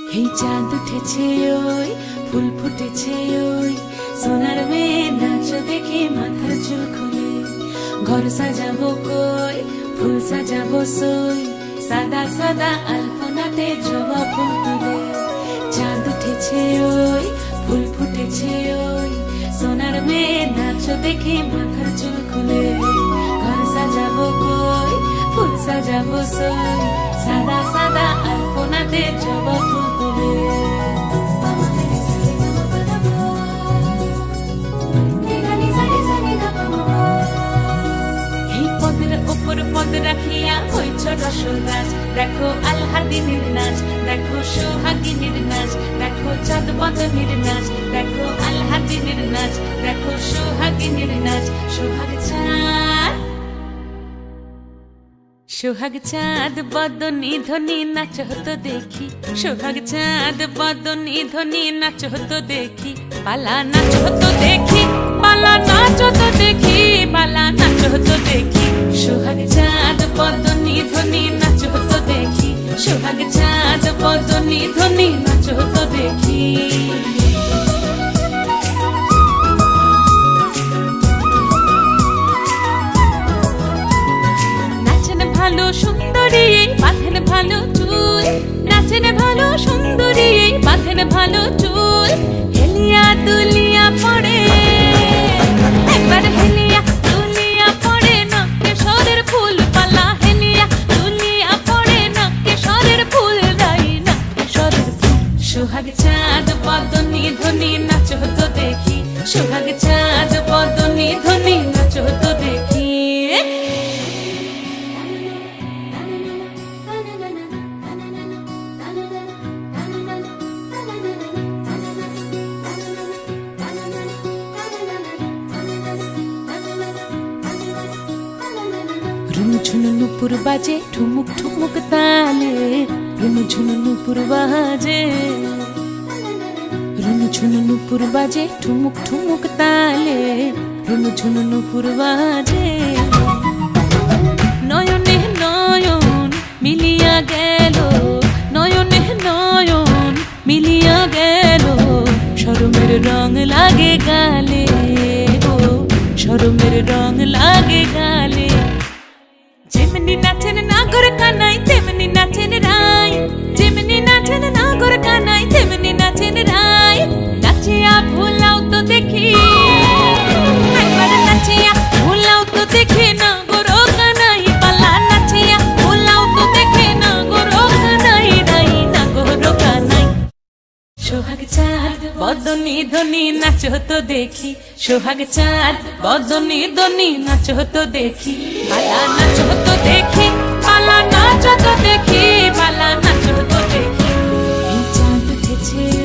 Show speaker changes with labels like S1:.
S1: এই চাঁদ উঠেছে ওই ফুল ফুটেছে ওই সোনার মেয়ে নাচ দেখে মাথার চুল খুলে ঘর সাজাবো কই ফুল সাজাবো সই সাদা সাদা আলপনাতে জবা ফুল তুলে চাঁদ উঠেছে ওই ফুল ফুটেছে ওই সোনার মেয়ে নাচ দেখে মাথার চুল খুলে ঘর সাজাবো কই ফুল সাজাবো সই সাদা সাদা আলপনাতে জবা ফুল তুলে উপর পদ রাখিয়া হইছ রসরাজ দেখো আলহাদিনীর নাচ দেখো সোহাগিনীর নাচ দেখো চাঁদ বদনীর নাচ দেখো আলহাদিনীর নাচ দেখো সোহাগিনীর নাচ সোহাগ চাঁদ বদনী ধ্বনি নাচ হতো দেখি সোহাগ চাঁদ বদনী ধ্বনি নাচ হতো দেখি পালা নাচ হতো দেখি পালা নাচ হতো দেখি পালা নাচ হতো দেখি সোহাগ চাঁদ বদনী ধ্বনি নাচ হতো দেখি সোহাগ চাঁদ বদনী ধ্বনি নাচ হতো দেখি ভালো সুন্দরী বাঁধেন ভালো চুল নাচেন ভালো সুন্দরী বাঁধেন ভালো চুল হেলিয়া দুলিয়া পড়ে একবার হেলিয়া দুলিয়া পড়ে নকে সরের ফুল পালা হেলিয়া দুলিয়া পড়ে নকে সরের ফুল দাই নকে সরের ফুল সোহাগ চাঁদ বদনী ধ্বনি নাচ হতো দেখি সোহাগ চাঁদ বদনী ধ্বনি নাচ হতো দেখি ঝুনু নুপুর বাজে ঠুমুক ঠুমুক তালে রুনু ঝুনু নুপুর বাজে রুনু ঝুনু নুপুর বাজে ঠুমুক ঠুমুক তালে রুনু ঝুনু নুপুর বাজে নয়নে নয়ন মিলিয়া গেল নয়নে নয়ন মিলিয়া গেল শরমের রং লাগে গালে ও শরমের রং লাগে গালে যেমনি নাচেন নাগর কানাই তেমনি নাচেন রাই যেমনি নাচেন নাগর কানাই তেমনি নাচেন রাই নাচিয়া ভুলাও তো দেখি একবার নাচিয়া ভুলাও তো দেখি নাগর কানাই পালা নাচিয়া ভুলাও তো দেখি নাগর কানাই রাই নাগর কানাই সোহাগ চাঁদ বদনী ধ্বনি নাচ হতো দেখি সোহাগ চাঁদ বদনী ধ্বনি নাচ হতো দেখি পালা নাচ হতো দেখি পালা নাচ হতো দেখি পালা নাচ হতো দেখি এই চাঁদ উঠেছে